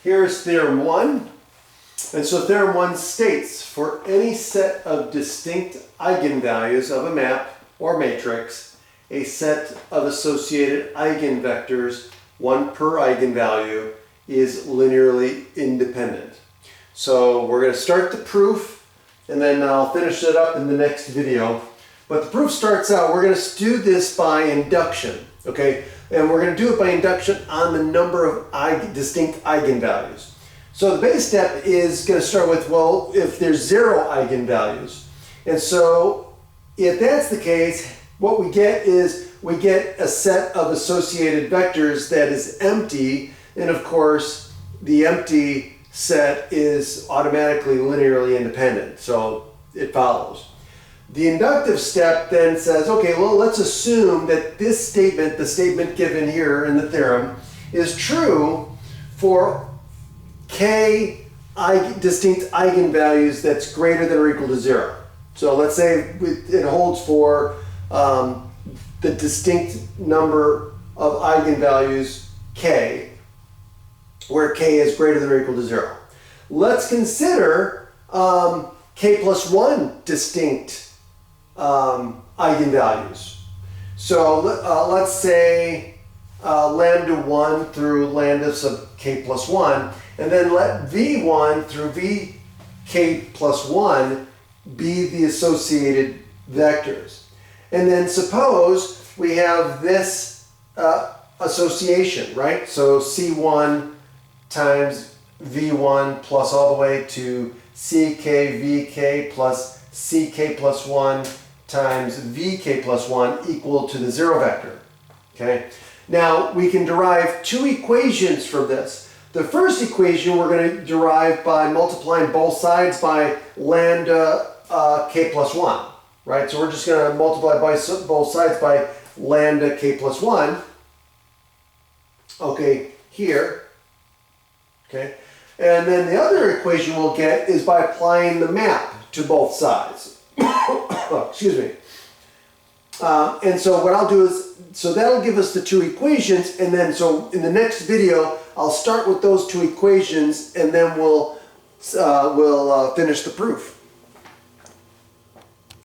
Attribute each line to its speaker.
Speaker 1: Here's theorem 1. And so theorem 1 states, for any set of distinct eigenvalues of a map or matrix, a set of associated eigenvectors, one per eigenvalue, is linearly independent. So we're going to start the proof, and then I'll finish it up in the next video. But the proof starts out, we're going to do this by induction, okay? And we're going to do it by induction on the number of distinct eigenvalues. So the base step is going to start with, well, if there's 0 eigenvalues. And so if that's the case, what we get is we get a set of associated vectors that is empty. And of course, the empty set is automatically linearly independent. So it follows. The inductive step then says, okay, well, let's assume that this statement, the statement given here in the theorem, is true for k distinct eigenvalues that's greater than or equal to 0. So let's say it holds for the distinct number of eigenvalues k, where k is greater than or equal to 0. Let's consider k plus 1 distinct eigenvalues. So let's say lambda 1 through lambda sub k plus 1, and then let v1 through vk plus 1 be the associated vectors. And then suppose we have this association, right? So c1 times v1 plus all the way to ck vk plus ck plus 1 times vk plus 1 equal to the 0 vector. Okay. Now we can derive two equations from this. The first equation we're going to derive by multiplying both sides by lambda k plus 1. Right? So we're just going to multiply by both sides by lambda k plus 1. Okay, here. Okay. And then the other equation we'll get is by applying the map to both sides. Excuse me. And so what I'll do is, so that'll give us the two equations, and then so in the next video I'll start with those two equations, and then we'll finish the proof.